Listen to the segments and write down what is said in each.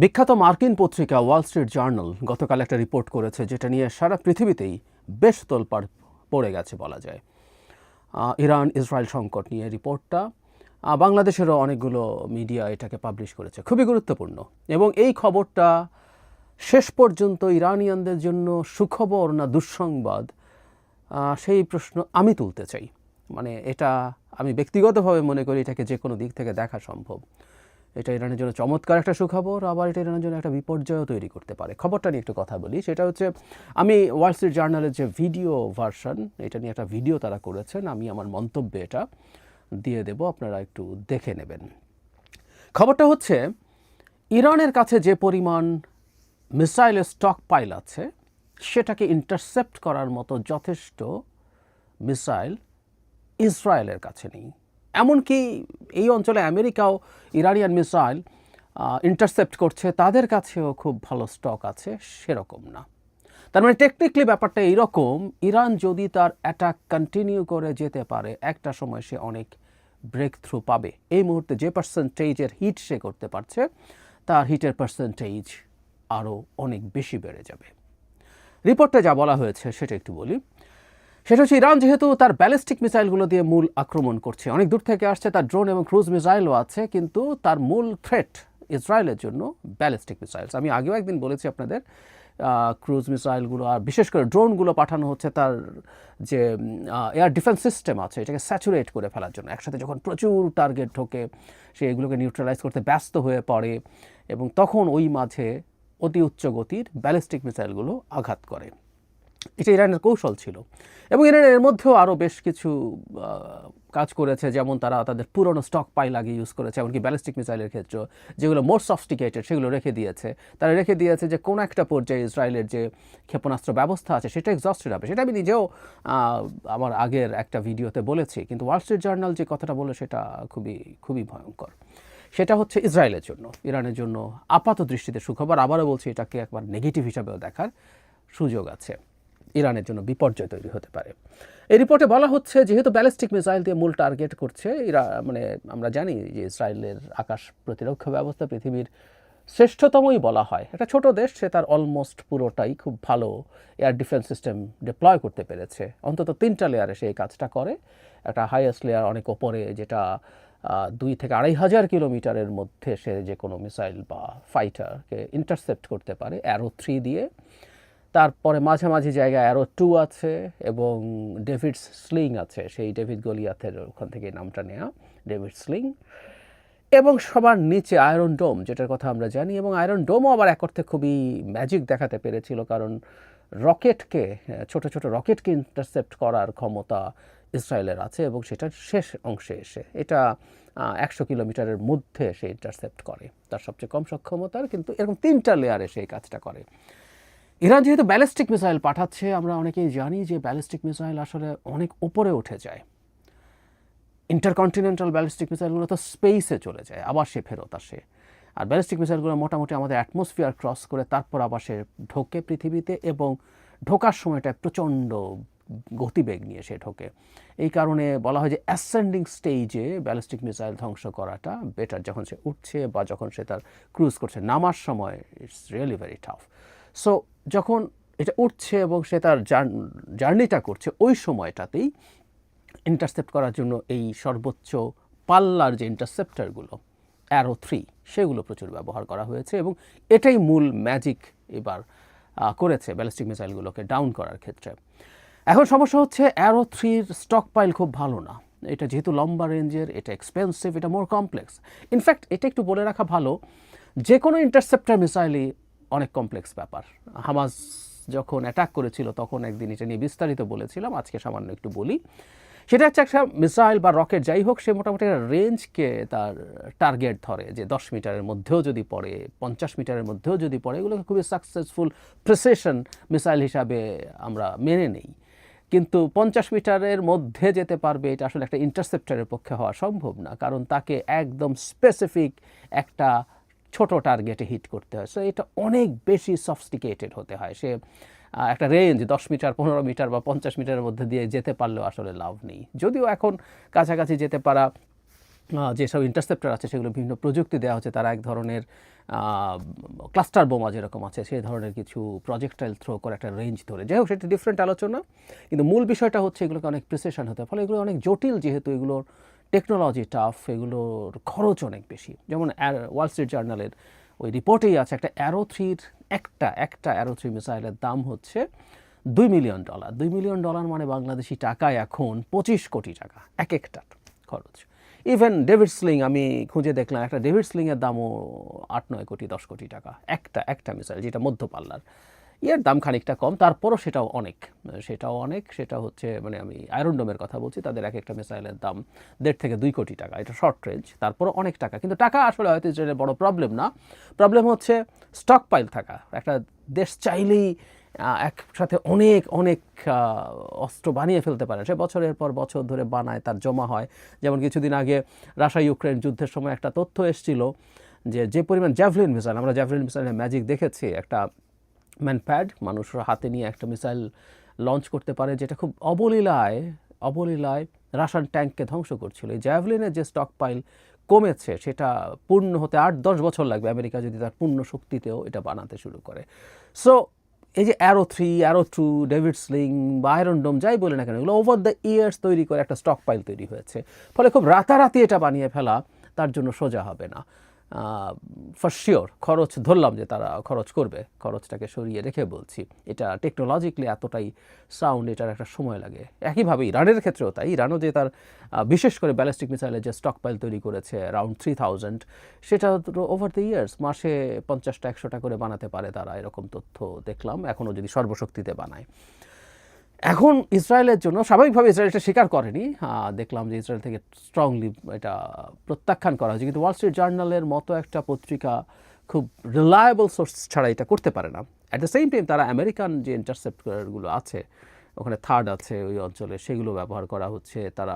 বিখ্যাত মার্কিন পত্রিকা ওয়াল স্ট্রিট জার্নাল গতকাল একটা রিপোর্ট করেছে, যেটা নিয়ে সারা পৃথিবীতেই বেশ তোলপাড় পড়ে গেছে বলা যায়। ইরান ইসরায়েল সংকট নিয়ে রিপোর্টটা বাংলাদেশেরও অনেকগুলো মিডিয়া এটাকে পাবলিশ করেছে। খুবই গুরুত্বপূর্ণ এবং এই খবরটা শেষ পর্যন্ত ইরানিয়ানদের জন্য সুখবর না দুঃসংবাদ, সেই প্রশ্ন আমি তুলতে চাই। মানে এটা আমি ব্যক্তিগতভাবে মনে করি এটাকে যে কোনো দিক থেকে দেখা সম্ভব। এটা ইরানের জন্য চমৎকার একটা সুখবর, আবার এটা ইরানের জন্য একটা বিপর্যয়ও তৈরি করতে পারে। খবরটা নিয়ে একটু কথা বলি। সেটা হচ্ছে, আমি ওয়াল স্ট্রিট জার্নালের যে ভিডিও ভার্সন, এটা নিয়ে একটা ভিডিও তারা করেছেন, আমি আমার মন্তব্যে এটা দিয়ে দেব, আপনারা একটু দেখে নেবেন। খবরটা হচ্ছে, ইরানের কাছে যে পরিমাণ মিসাইলের স্টক পাইল আছে, সেটাকে ইন্টারসেপ্ট করার মতো যথেষ্ট মিসাইল ইসরায়েলের কাছে নেই। এমনকি এই অঞ্চলে আমেরিকাও ইরানিয়ান মিসাইল ইন্টারসেপ্ট করছে, তাদের কাছেও খুব ভালো স্টক আছে সেরকম না। তার মানে টেকনিক্যালি ব্যাপারটা এইরকম, ইরান যদি তার অ্যাটাক কন্টিনিউ করে যেতে পারে, একটা সময় সে অনেক ব্রেক থ্রু পাবে। এই মুহূর্তে যে পার্সেন্টেজের হিট সে করতে পারছে, তার হিটের পার্সেন্টেজ আরও অনেক বেশি বেড়ে যাবে। রিপোর্টে যা বলা হয়েছে সেটা একটু বলি। সেটা হচ্ছে, ইরান যেহেতু তার ব্যালিস্টিক মিসাইলগুলো দিয়ে মূল আক্রমণ করছে, অনেক দূর থেকে আসছে, তার ড্রোন এবং ক্রুজ মিসাইলও আছে, কিন্তু তার মূল থ্রেট ইসরায়েলের জন্য ব্যালিস্টিক মিসাইলস। আমি আগেও একদিন বলেছি আপনাদের, ক্রুজ মিসাইলগুলো আর বিশেষ করে ড্রোনগুলো পাঠানো হচ্ছে তার যে এয়ার ডিফেন্স সিস্টেম আছে, এটাকে স্যাচুরেট করে ফেলার জন্য। একসাথে যখন প্রচুর টার্গেট ঢোকে, সে এগুলোকে নিউট্রালাইজ করতে ব্যস্ত হয়ে পড়ে এবং তখন ওই মাঝে অতি উচ্চ গতির ব্যালিস্টিক মিসাইলগুলো আঘাত করে। এটা ইরানের কৌশল ছিল এবং ইরানের মধ্যেও আরও বেশ কিছু কাজ করেছে, যেমন তারা তাদের পুরনো স্টক পাইল আগে ইউজ করেছে, এমনকি ব্যালিস্টিক মিসাইলের ক্ষেত্রে যেগুলো মোর সফিস্টিকেটেড সেগুলো রেখে দিয়েছে। তারা রেখে দিয়েছে যে কোনো একটা পর্যায়ে ইসরায়েলের যে ক্ষেপণাস্ত্র ব্যবস্থা আছে সেটা এক্সস্টেড হবে। সেটা আমি নিজেও আমার আগের একটা ভিডিওতে বলেছি, কিন্তু ওয়াল স্ট্রিট জার্নাল যে কথাটা বলে সেটা খুবই খুবই ভয়ঙ্কর। সেটা হচ্ছে ইসরায়েলের জন্য, ইরানের জন্য আপাত দৃষ্টিতে সুখবর। আবারও বলছি, এটাকে একবার নেগেটিভ হিসাবেও দেখার সুযোগ আছে। ইরানের জন্য বিপর্যয় তৈরি হতে পারে। এই রিপোর্টে বলা হচ্ছে, যেহেতু ব্যালিস্টিক মিসাইল দিয়ে মূল টার্গেট করছে মানে আমরা জানি যে ইসরায়েলের আকাশ প্রতিরক্ষা ব্যবস্থা পৃথিবীর শ্রেষ্ঠতমই বলা হয়। একটা ছোট দেশ, সে তার অলমোস্ট পুরোটাই খুব ভালো এয়ার ডিফেন্স সিস্টেম ডিপ্লয় করতে পেরেছে। অন্তত 3টা লেয়ারে সেই কাজটা করে। একটা হাইয়েস্ট লেয়ার অনেক ওপরে, যেটা 2 থেকে 2,500 কিলোমিটারের মধ্যে সে যে কোনো মিসাইল বা ফাইটারকে ইন্টারসেপ্ট করতে পারে অ্যারো 3 দিয়ে। তারপরে মাঝামাঝি জায়গায় অ্যারো 2 আছে এবং ডেভিড স্লিং আছে, সেই ডেভিড গলিয়াথের ওখান থেকে নামটা নেওয়া, ডেভিড স্লিং। এবং সবার নিচে আয়রন ডোম, যেটার কথা আমরা জানি। এবং আয়রন ডোমও আবার এক অর্থে খুবই ম্যাজিক দেখাতে পেরেছিল, কারণ রকেটকে, ছোট ছোট রকেটকে ইন্টারসেপ্ট করার ক্ষমতা ইসরায়েলের আছে এবং সেটার শেষ অংশে এসে এটা 100 কিলোমিটারের মধ্যে সে ইন্টারসেপ্ট করে, তার সবচেয়ে কম সক্ষমতার, কিন্তু এরকম 3টা লেয়ারে সেই কাজটা করে। ইরান যেহেতু ব্যালিস্টিক মিসাইল পাঠাচ্ছে, আমরা অনেকেই জানি যে ব্যালিস্টিক মিসাইল আসলে অনেক উপরে উঠে যায়। ইন্টারকন্টিনেন্টাল ব্যালিস্টিক মিসাইলগুলো তো স্পেসে চলে যায়, আবার সে ফেরত আসে। আর ব্যালিস্টিক মিসাইলগুলো মোটামুটি আমাদের অ্যাটমসফিয়ার ক্রস করে তারপর আবার সে ঢোকে পৃথিবীতে, এবং ঢোকার সময়টা প্রচণ্ড গতিবেগ নিয়ে সে ঢোকে। এই কারণে বলা হয় যে অ্যাসেন্ডিং স্টেজে ব্যালিস্টিক মিসাইল ধ্বংস করাটা বেটার, যখন সে উঠছে বা যখন সে তার ক্রুজ করছে। নামার সময় it's really very tough. So যখন এটা উঠছে এবং সে তার জার্নিটা করছে, ওই সময়টাতেই ইন্টারসেপ্ট করার জন্য এই সর্বোচ্চ পাল্লার যে ইন্টারসেপ্টারগুলো অ্যারো 3, সেগুলো প্রচুর ব্যবহার করা হয়েছে এবং এটাই মূল ম্যাজিক এবার করেছে ব্যালিস্টিক মিসাইলগুলোকে ডাউন করার ক্ষেত্রে। এখন সমস্যা হচ্ছে, অ্যারো 3-র স্টক পাইল খুব ভালো না। এটা যেহেতু লম্বা রেঞ্জের, এটা এক্সপেন্সিভ, এটা মোর কমপ্লেক্স। ইনফ্যাক্ট এটা একটু বলে রাখা ভালো, যে কোনো ইন্টারসেপ্টার মিসাইলই অনেক কমপ্লেক্স ব্যাপার। হামাস যখন অ্যাটাক করেছিল তখন একদিন এটা নিয়ে বিস্তারিত বলেছিলাম, আজকে সামান্য একটু বলি। সেটা হচ্ছে, একটা মিসাইল বা রকেট যাই হোক, সে মোটামুটি একটা রেঞ্জকে তার টার্গেট ধরে, যে 10 মিটারের মধ্যেও যদি পড়ে, 50 মিটারের মধ্যেও যদি পড়ে, এগুলোকে খুবই সাকসেসফুল প্রিসিশন মিসাইল হিসাবে আমরা মেনে নেই। কিন্তু 50 মিটারের মধ্যে যেতে পারবে, এটা আসলে একটা ইন্টারসেপ্টারের পক্ষে হওয়া সম্ভব না, কারণ তাকে একদম স্পেসিফিক একটা ছোট টার্গেটে হিট করতে হয়। সো এটা অনেক বেশি সফিস্টিকেটেড হতে হয়। সে একটা রেঞ্জ 10 মিটার, 15 মিটার বা 50 মিটারের মধ্যে দিয়ে যেতে পারলেও আসলে লাভ নেই। যদিও এখন কাছাকাছি যেতে পারা যেসব ইন্টারসেপ্টর আছে, সেগুলো বিভিন্ন প্রযুক্তি দেওয়া হচ্ছে, তারা এক ধরনের ক্লাস্টার বোমা যেরকম আছে সেই ধরনের কিছু প্রজেক্টাইল থ্রো করে একটা রেঞ্জ ধরে, যাই হোক সেটা ডিফারেন্ট আলোচনা। কিন্তু মূল বিষয়টা হচ্ছে এগুলোকে অনেক প্রিসিশন হতে, ফলে এগুলো অনেক জটিল, যেহেতু এগুলোর টেকনোলজি টাফ, এগুলোর খরচ অনেক বেশি। যেমন ওয়াল স্ট্রিট জার্নালের ওই রিপোর্টেই আছে একটা অ্যারো থ্রির একটা অ্যারো থ্রি মিসাইলের দাম হচ্ছে $2 মিলিয়ন। $2 মিলিয়ন মানে বাংলাদেশি টাকায় এখন 25 কোটি টাকা এক একটার খরচ। ইভেন ডেভিড স্লিং আমি খুঁজে দেখলাম, একটা ডেভিড স্লিংয়ের দামও 8-9 কোটি 10 কোটি টাকা একটা মিসাইল, যেটা মধ্যপাল্লার। এর দাম খানিকটা কম, তারপরও সেটাও অনেক। সেটা হচ্ছে মানে আমি আয়রন ডোমের কথা বলছি, তাদের এক একটা মিসাইলের দাম 1.5 থেকে 2 কোটি টাকা, এটা শর্ট রেঞ্জ, তারপরও অনেক টাকা। কিন্তু টাকা আসলে হয়তো ইসরায়েলের বড় প্রবলেম না, প্রবলেম হচ্ছে স্টক পাইল থাকা। একটা দেশ চাইলেই একসাথে অনেক অস্ত্র বানিয়ে ফেলতে পারে, সে বছরের পর বছর ধরে বানায়, তার জমা হয়। যেমন কিছুদিন আগে রাশিয়া ইউক্রেন যুদ্ধের সময় একটা তথ্য এসেছিল যে পরিমাণ জ্যাভলিন মিসাইল, আমরা জ্যাভলিন মিসাইলের ম্যাজিক দেখেছি, একটা ম্যানপ্যাড মানুষরা হাতে নিয়ে একটা মিসাইল লঞ্চ করতে পারে, যেটা খুব অবলীলায় রাশিয়ান ট্যাঙ্ককে ধ্বংস করছিল। এই জ্যাভলিনের যে স্টক পাইল কমেছে, সেটা পূর্ণ হতে 8-10 বছর লাগবে আমেরিকা যদি তার পূর্ণ শক্তিতেও এটা বানাতে শুরু করে। সো এই যে অ্যারো 3, অ্যারো 2, ডেভিড স্লিং বা আয়রন ডোম যাই বলে না কেন, এগুলো ওভার দ্য ইয়ার্স তৈরি করে একটা স্টক পাইল তৈরি হয়েছে। ফলে খুব রাতারাতি এটা বানিয়ে ফেলা তার জন্য সোজা হবে না। ফর শিওর খরচ ধরলাম যে তারা খরচ করবে, খরচটাকে সরিয়ে রেখে বলছি, এটা টেকনোলজিক্যালি এতটাই সাউন্ড, এটার একটা সময় লাগে। একইভাবে ইরানের ক্ষেত্রেও তাই, ইরানও যে তার বিশেষ করে ব্যালিস্টিক মিসাইলের যে স্টক পাইল তৈরি করেছে অ্যারাউন্ড 3000, সেটা ওভার দ্য ইয়ার্স মাসে 50টা-100টা করে বানাতে পারে তারা, এরকম তথ্য দেখলাম, এখনও যদি সর্বশক্তিতে বানায়। এখন ইসরায়েলের জন্য স্বাভাবিকভাবে ইসরায়েল এটা স্বীকার করেনি, দেখলাম যে ইসরায়েল থেকে স্ট্রংলি এটা প্রত্যাখ্যান করা হয়েছে, কিন্তু ওয়াল স্ট্রিট জার্নালের মতো একটা পত্রিকা খুব রিলায়েবল সোর্স ছাড়া এটা করতে পারে না। অ্যাট দ্য সেম টাইম তারা আমেরিকান যে ইন্টারসেপ্টরগুলো আছে, ওখানে থার্ড আছে ওই অঞ্চলে, সেগুলো ব্যবহার করা হচ্ছে। তারা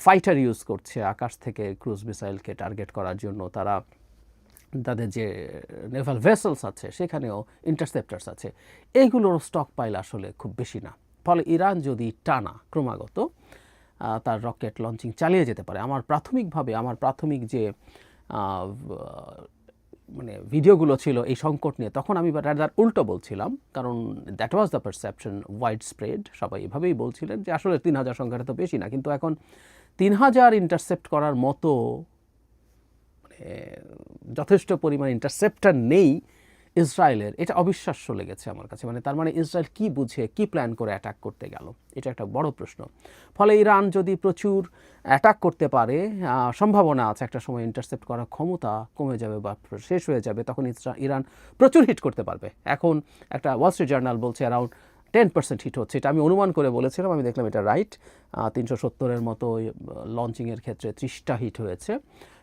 ফাইটার ইউজ করছে আকাশ থেকে ক্রুজ মিসাইলকে টার্গেট করার জন্য, তারা তাদের যে নেভাল ভেসেলস আছে সেখানেও ইন্টারসেপ্টার্স আছে। এইগুলোর স্টক পাইল আসলে খুব বেশি না, ফলে ইরান যদি টানা ক্রমাগত তার রকেট লঞ্চিং চালিয়ে যেতে পারে, আমার প্রাথমিক যে মানে ভিডিওগুলো ছিল এই সংকট নিয়ে, তখন আমি রাদার উল্টো বলছিলাম, কারণ that was the perception wide spread, সবাই এভাবেই বলছিলেন যে আসলে 3000 সংখ্যাটা তো বেশি না। কিন্তু এখন 3000 ইন্টারসেপ্ট করার মতো যথেষ্ট পরিমাণ ইন্টারসেপ্টার নেই ইসরায়েলের, এটা অবিশ্বাস্য লেগেছে আমার কাছে। মানে তার মানে ইসরায়েল কি বুঝে কি প্ল্যান করে অ্যাটাক করতে গেল, এটা একটা বড় প্রশ্ন। ফলে ইরান যদি প্রচুর অ্যাটাক করতে পারে, সম্ভাবনা আছে একটা সময় ইন্টারসেপ্ট করার ক্ষমতা কমে যাবে বা শেষ হয়ে যাবে, তখন ইরান প্রচুর হিট করতে পারবে। এখন একটা ওয়াল স্ট্রিট জার্নাল বলছে অ্যারাউন্ড 10% হিট হচ্ছে, এটা আমি অনুমান করে বলেছিলাম, আমি দেখলাম এটা রাইট। 370-এর মতো লঞ্চিংয়ের ক্ষেত্রে 30টা হিট হয়েছে।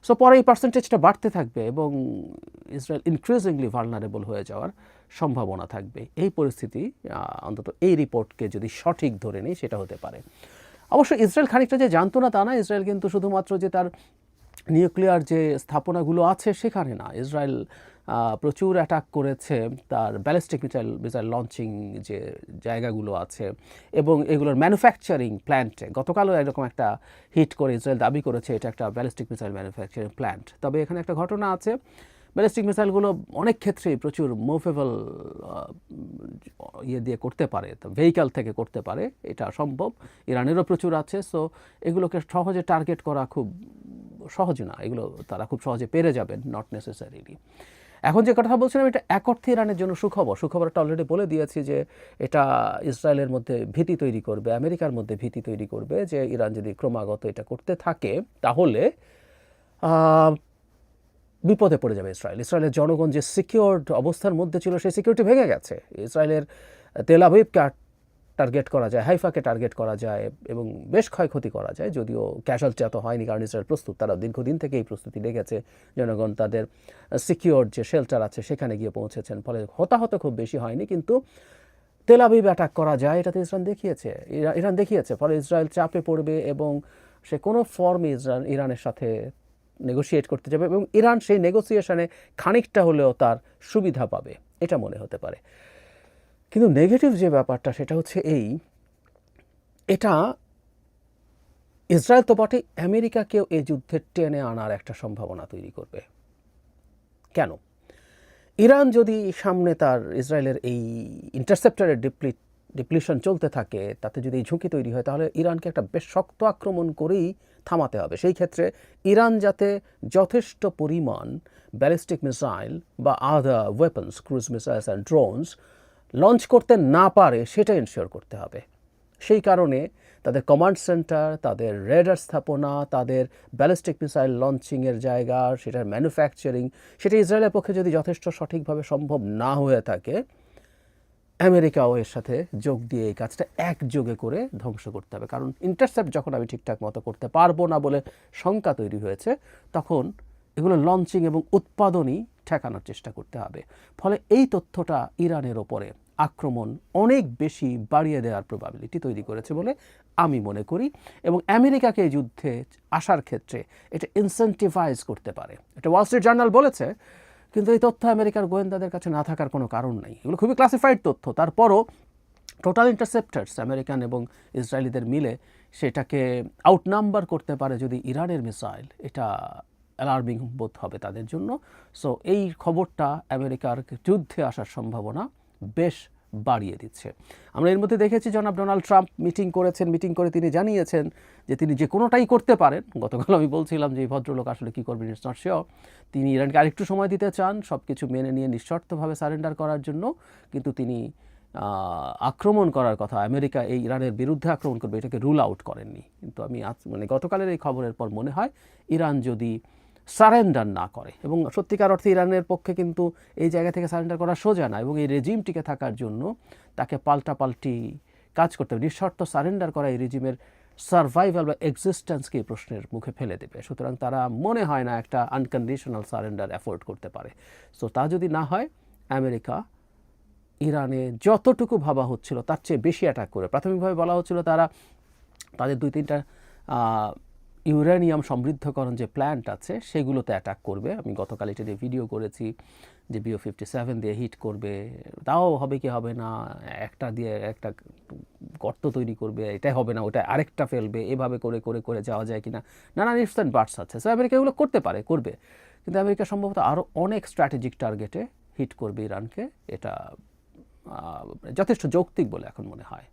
সো পরে এই পার্সেন্টেজটা বাড়তে থাকবে এবং ইসরায়েল ইনক্রিজিংলি ভালনারেবল হয়ে যাওয়ার সম্ভাবনা থাকবে। এই পরিস্থিতি অন্তত এই রিপোর্টকে যদি সঠিক ধরে নেই সেটা হতে পারে। অবশ্য ইসরায়েল খানিকটা যে জানতো না তা না, ইসরায়েল কিন্তু শুধুমাত্র যে তার নিউক্লিয়ার যে স্থাপনাগুলো আছে সেখানে না, ইসরায়েল প্রচুর অ্যাটাক করেছে তার ব্যালিস্টিক মিসাইল লঞ্চিং যে জায়গাগুলো আছে এবং এগুলোর ম্যানুফ্যাকচারিং প্ল্যান্টে। গতকালও এরকম একটা হিট করে ইসরায়েল দাবি করেছে এটা একটা ব্যালিস্টিক মিসাইল ম্যানুফ্যাকচারিং প্ল্যান্ট। তবে এখানে একটা ঘটনা আছে, ব্যালিস্টিক মিসাইলগুলো অনেক ক্ষেত্রেই প্রচুর মুভেবল দিয়ে করতে পারে, ভেহিক্যাল থেকে করতে পারে, এটা সম্ভব। ইরানেরও প্রচুর আছে। সো এগুলোকে সহজে টার্গেট করা খুব সহজ না, এগুলো তারা খুব সহজে পেরে যাবেন, নট নেসেসারিলি। এখন যে কথা বলছিলাম, এটা এক অর্থে ইরানের জন্য সুখবরটা অলরেডি বলে দিয়েছি যে এটা ইসরায়েলের মধ্যে ভীতি তৈরি করবে, আমেরিকার মধ্যে ভীতি তৈরি করবে, যে ইরান যদি ক্রমাগত এটা করতে থাকে তাহলে বিপদে পড়ে যাবে ইসরায়েলের জনগণ যে সিকিউরড অবস্থার মধ্যে ছিল সেই সিকিউরিটি ভেঙে গেছে। ইসরায়েলের তেল আভিভকে টার্গেট করা যায়, হাইফাকে টার্গেট করা যায় এবং বেশ ক্ষয়ক্ষতি করা যায়, যদিও ক্যাজুয়ালিটি এত হয়নি কারণ ইসরায়েল প্রস্তুত, তারা দীর্ঘদিন থেকে এই প্রস্তুতি লেগেছে, জনগণ তাদের সিকিউরড যে শেল্টার আছে সেখানে গিয়ে পৌঁছেছেন, ফলে হতাহত খুব বেশি হয়নি। কিন্তু তেল আভিভ অ্যাটাক করা যায় এটাতে ইরান দেখিয়েছে, ফলে ইসরায়েল চাপে পড়বে এবং সে কোনো ফর্মে ইরানের সাথে নেগোশিয়েট করতে যাবে এবং ইরান সেই নেগোসিয়েশনে খানিকটা হলেও তার সুবিধা পাবে, এটা মনে হতে পারে। কিন্তু নেগেটিভ যে ব্যাপারটা সেটা হচ্ছে এটা ইসরায়েল তো বটে, আমেরিকাকেও এই যুদ্ধে টেনে আনার একটা সম্ভাবনা তৈরি করবে। কেন? ইরান যদি সামনে তার ইসরায়েলের এই ইন্টারসেপ্টরের ডিপ্লিশন চলতে থাকে, তাতে যদি এই ঝুঁকি তৈরি হয়, তাহলে ইরানকে একটা বেশ শক্ত আক্রমণ করেই থামাতে হবে। সেই ক্ষেত্রে ইরান যাতে যথেষ্ট পরিমাণ ব্যালিস্টিক মিসাইল বা other weapons, cruise missiles and drones launch করতে না পারে সেটা এনশিওর করতে হবে। সেই কারণে তাদের কমান্ড সেন্টার, তাদের রেডার স্থাপনা, তাদের ব্যালিস্টিক মিসাইল লঞ্চিংয়ের জায়গা, সেটার ম্যানুফ্যাকচারিং, সেটা ইসরায়েলের পক্ষে যদি যথেষ্ট সঠিকভাবে সম্ভব না হয়ে থাকে, আমেরিকাও এর সাথে যোগ দিয়ে এই কাজটা একযোগে করে ধ্বংস করতে হবে। কারণ ইন্টারসেপ্ট যখন আমি ঠিকঠাক মতো করতে পারবো না বলে শঙ্কা তৈরি হয়েছে, তখন এগুলো লঞ্চিং এবং উৎপাদনই ঠেকানোর চেষ্টা করতে হবে। ফলে এই তথ্যটা ইরানের ওপরে আক্রমণ অনেক বেশি বাড়িয়ে দেওয়ার প্রবাবিলিটি তৈরি করেছে বলে আমি মনে করি, এবং আমেরিকাকে এই যুদ্ধে আসার ক্ষেত্রে এটা ইনসেন্টিভাইজ করতে পারে। এটা ওয়াল স্ট্রিট জার্নাল বলেছে, কিন্তু এই তথ্য আমেরিকার গোয়েন্দাদের কাছে না থাকার কোনো কারণ নেই। এগুলো খুবই ক্লাসিফাইড তথ্য। তারপরও টোটাল ইন্টারসেপ্টার্স আমেরিকান এবং ইসরায়েলিদের মিলে সেটাকে আউটনাম্বার করতে পারে যদি ইরানের মিসাইল, এটা অ্যালার্মিং বোধ হবে তাদের জন্য। সো এই খবরটা আমেরিকার যুদ্ধে আসার সম্ভাবনা বেশ বাড়িয়ে দিচ্ছে। আমরা এর মধ্যে দেখেছি জনাব ডোনাল্ড ট্রাম্প মিটিং করেছেন, মিটিং করে তিনি জানিয়েছেন যে তিনি যে কোনোটাই করতে পারেন। গতকাল আমি বলছিলাম যে এই ভদ্রলোক আসলে কী করবেন, ইটস নট শিওর। তিনি ইরানকে আরেকটু সময় দিতে চান সব কিছু মেনে নিয়ে নিঃশর্তভাবে সারেন্ডার করার জন্য, কিন্তু তিনি আক্রমণ করার কথা, আমেরিকা এই ইরানের বিরুদ্ধে আক্রমণ করবে, এটাকে রুল আউট করেননি। কিন্তু আমি মানে গতকালের এই খবরের পর মনে হয় ইরান যদি সারেন্ডার না করে, এবং সত্যিকার অর্থে ইরানের পক্ষে কিন্তু এই জায়গা থেকে সারেন্ডার করা সোজা না, এবং এই রেজিম টিকে থাকার জন্য তাকে পাল্টাপাল্টি কাজ করতে হবে। নিঃশর্ত সারেন্ডার করা এই রেজিমের সার্ভাইভাল বা এক্সিস্টেন্সকে প্রশ্নের মুখে ফেলে দেবে। সুতরাং তারা মনে হয় না একটা আনকন্ডিশনাল সারেন্ডার অ্যাফোর্ড করতে পারে। সো তা যদি না হয়, আমেরিকা ইরানে যতটুকু ভাবা হচ্ছিল তার চেয়ে বেশি অ্যাটাক করে, প্রাথমিকভাবে বলা হচ্ছিল তারা তাদের 2-3টা ইউরেনিয়াম সমৃদ্ধকরণ যে প্ল্যান্ট আছে সেগুলোতে অ্যাটাক করবে। আমি গতকাল এটা দিয়ে ভিডিও করেছি যে BO-57 দিয়ে হিট করবে, তাও হবে কি হবে না, একটা দিয়ে একটা গর্ত তৈরি করবে, এটাই হবে না ওটা আরেকটা ফেলবে, এভাবে করে করে করে যাওয়া যায় কিনা, নানান ইফস অ্যান্ড বাটস আছে। সো আমেরিকা এগুলো করতে পারে, করবে, কিন্তু আমেরিকা সম্ভবত আরও অনেক স্ট্র্যাটেজিক টার্গেটে হিট করবে ইরানকে। এটা যথেষ্ট যৌক্তিক বলে এখন মনে হয়।